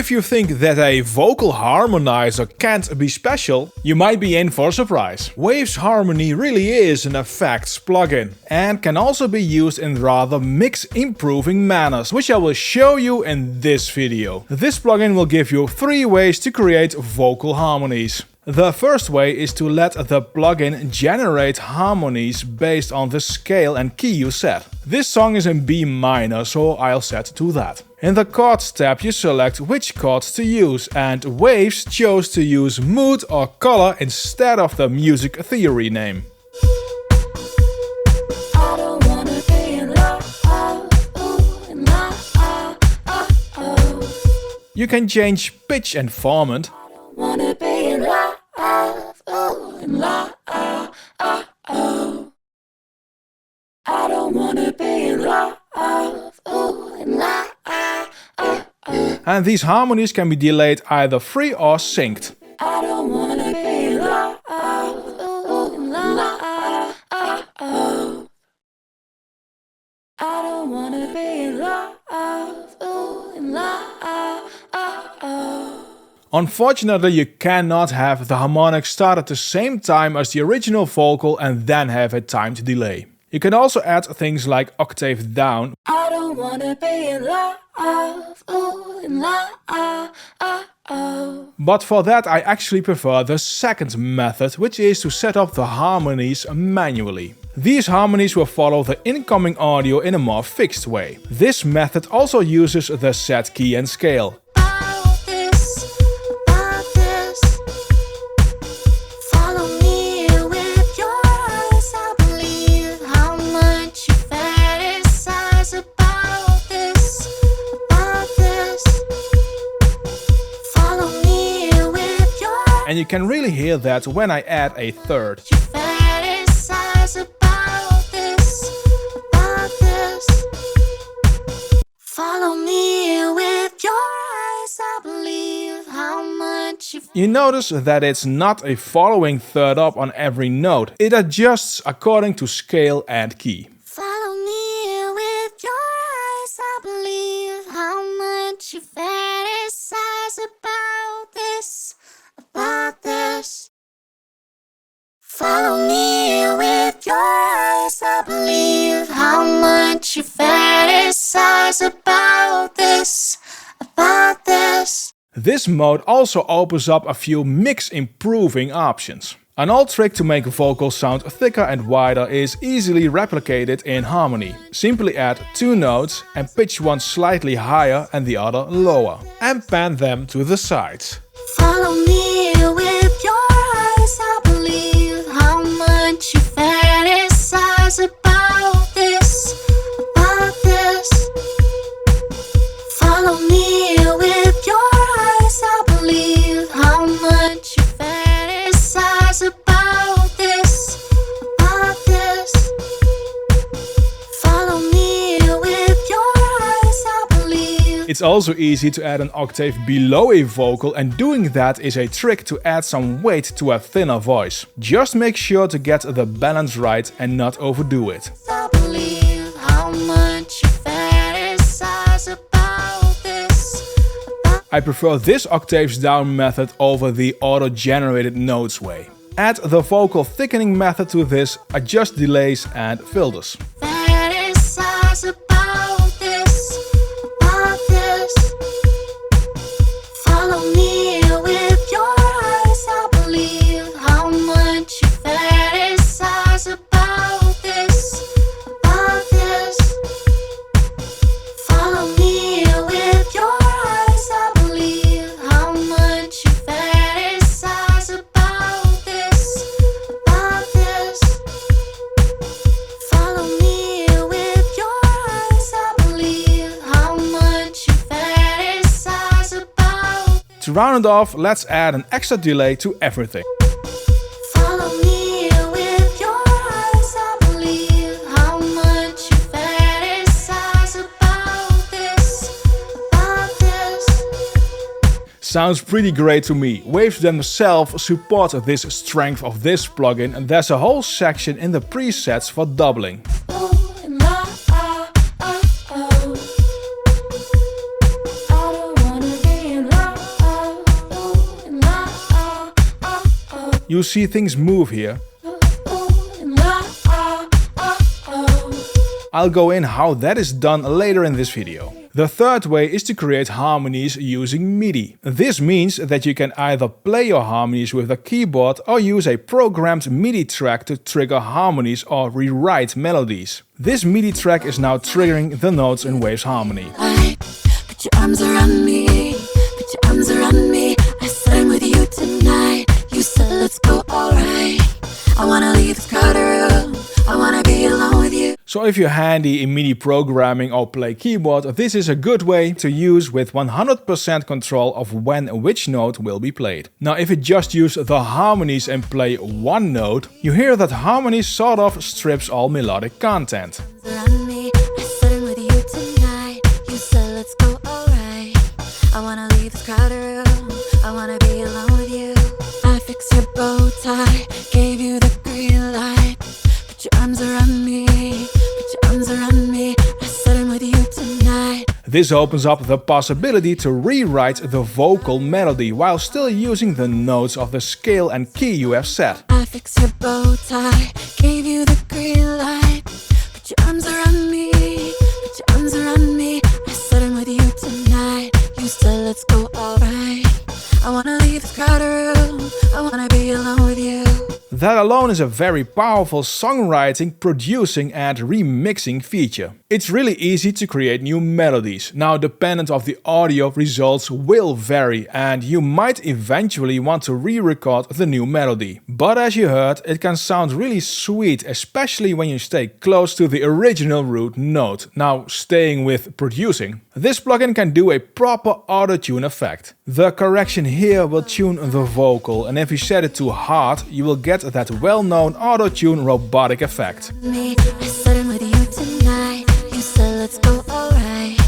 If you think that a vocal harmonizer can't be special, you might be in for a surprise. Waves Harmony really is an effects plugin and can also be used in rather mix improving manners, which I will show you in this video. This plugin will give you 3 ways to create vocal harmonies. The first way is to let the plugin generate harmonies based on the scale and key you set. This song is in B minor, so I'll set to that. In the chords tab you select which chords to use, and Waves chose to use mood or color instead of the music theory name. You can change pitch and formant. And these harmonies can be delayed either free or synced. Unfortunately, you cannot have the harmonic start at the same time as the original vocal and then have a timed delay. You can also add things like octave down. I don't wanna be in love, ooh, in love, But for that I actually prefer the second method, which is to set up the harmonies manually. These harmonies will follow the incoming audio in a more fixed way. This method also uses the set key and scale. And you can really hear that when I add a third. You notice that it's not a following third up on every note. It adjusts according to scale and key. Follow me with your eyes, I believe how much you fantasize about this. Follow me with your eyes, I believe how much you fantasize about this. This mode also opens up a few mix improving options. An old trick to make vocals sound thicker and wider is easily replicated in Harmony. Simply add 2 notes and pitch one slightly higher and the other lower, and pan them to the sides. Follow me with your eyes, I believe how much you fantasize about this. Follow me with your eyes, I believe how much you fantasize about this. Follow me with your eyes, I believe. It's also easy to add an octave below a vocal, and doing that is a trick to add some weight to a thinner voice. Just make sure to get the balance right and not overdo it. I believe how much you fantasize about this. I prefer this octaves down method over the auto-generated notes way. Add the vocal thickening method to this, adjust delays and filters. To round it off, let's add an extra delay to everything. Follow me with your eyes, I believe how much you fantasize about this. Sounds pretty great to me. Waves themselves support this strength of this plugin, and there's a whole section in the presets for doubling. you see things move here. I'll go in how that is done later in this video. The third way is to create harmonies using MIDI. This means that you can either play your harmonies with a keyboard or use a programmed MIDI track to trigger harmonies or rewrite melodies. This MIDI track is now triggering the notes in Waves Harmony. Put your arms around me, put your arms around me. I said I'm with you tonight. You said let's go, alright. I wanna leave this crowded room. I wanna be alone with you. So if you're handy in MIDI programming or play keyboard, this is a good way to use with 100% control of when which note will be played. Now if you just use the harmonies and play one note, you hear that harmony sort of strips all melodic content. Around me, I said I'm with you tonight. You said let's go, alright. I wanna leave this crowded room. I wanna be alone with you. I fixed your bow tie, gave you the green light. Put your arms around me, put your arms around me. I said I'm with you tonight. This opens up the possibility to rewrite the vocal melody while still using the notes of the scale and key you have set. I fixed your bow tie, gave you the green light. Put your arms around me, put your arms around me. I said I'm with you tonight. You said let's go, alright. I wanna leave this crowded room. I wanna be alone with you. That alone is a very powerful songwriting, producing and remixing feature. It's really easy to create new melodies. Now, dependent of the audio, results will vary and you might eventually want to re-record the new melody. But as you heard, it can sound really sweet, especially when you stay close to the original root note. Now, staying with producing, this plugin can do a proper Autotune effect. The correction here will tune the vocal, and if you set it to hard, you will get that well-known Autotune robotic effect. I said I'm with you tonight. You said let's go, alright.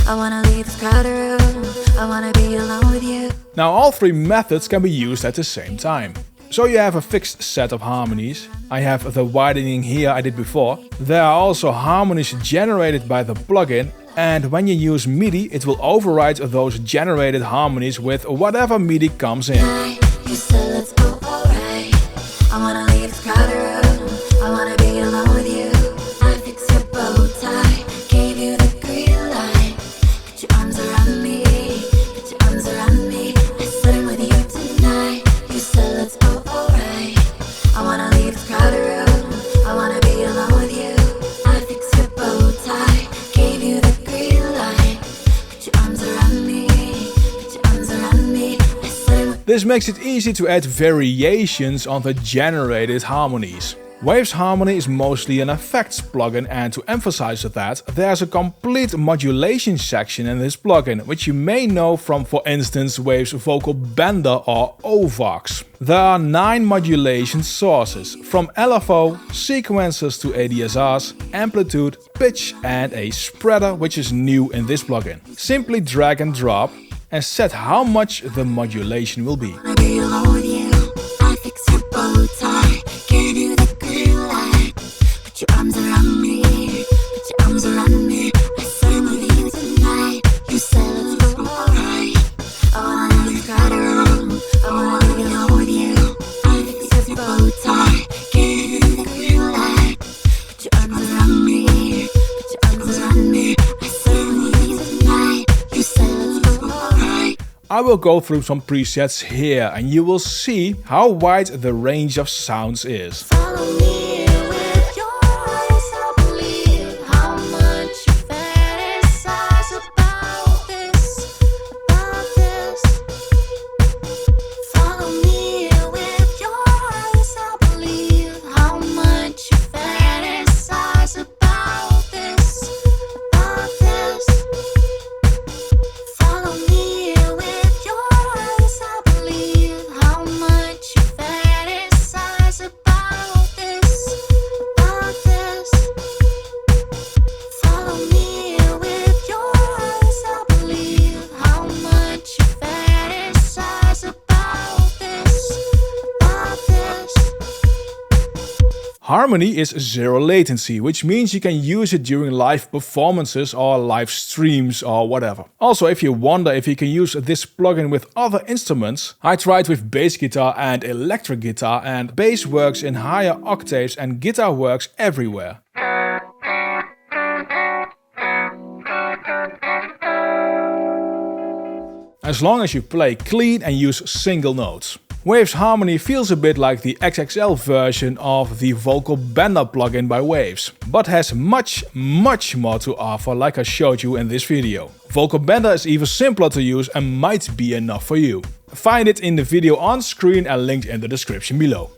I wanna leave this crowded room. I wanna be alone with you. Now all three methods can be used at the same time. So you have a fixed set of harmonies. I have the widening here I did before. There are also harmonies generated by the plugin, and when you use MIDI, it will override those generated harmonies with whatever MIDI comes in. You said let's go, alright. I wanna leave this crowded room. I wanna be alone with you. I fixed your bow tie, gave you the green light. Put your arms around me, put your arms around me. I said I'm with you tonight. You said let's go, alright. I wanna leave this crowded room. I wanna be alone with you. I fixed your bow tie, gave you the green light. Put your arms around me, put your arms around me. I said I'm This makes it easy to add variations on the generated harmonies. Waves Harmony is mostly an effects plugin, and to emphasize that, there's a complete modulation section in this plugin, which you may know from, for instance, Waves Vocal Bender or OVOX. There are 9 modulation sources, from LFO, sequencers to ADSRs, amplitude, pitch and a spreader, which is new in this plugin. Simply drag and drop and set how much the modulation will be. wanna be alone with you. I fixed your bow tie, gave you the green light. Put your arms around me, put your arms around me. I said I'm with you tonight. You said let's go, alright. I wanna leave the crowded room. I wanna be alone with you. I fixed your bow tie, gave you the green light. Put your arms around me, put your arms around me. I said I'm with you tonight. You said let's go, alright. I will go through some presets here and you will see how wide the range of sounds is. Follow me with your eyes, I believe how much you fantasize about this, about this. Follow me with your eyes, I believe how much you fantasize about this, about this. Follow me with your eyes, I believe how much you fantasize about this, Harmony is zero latency, which means you can use it during live performances or live streams or whatever. Also, if you wonder if you can use this plugin with other instruments, I tried with bass guitar and electric guitar, and bass works in higher octaves and guitar works everywhere. As long as you play clean and use single notes. Waves Harmony feels a bit like the XXL version of the Vocal Bender plugin by Waves, but has much more to offer, like I showed you in this video. Vocal Bender is even simpler to use and might be enough for you. Find it in the video on screen and linked in the description below.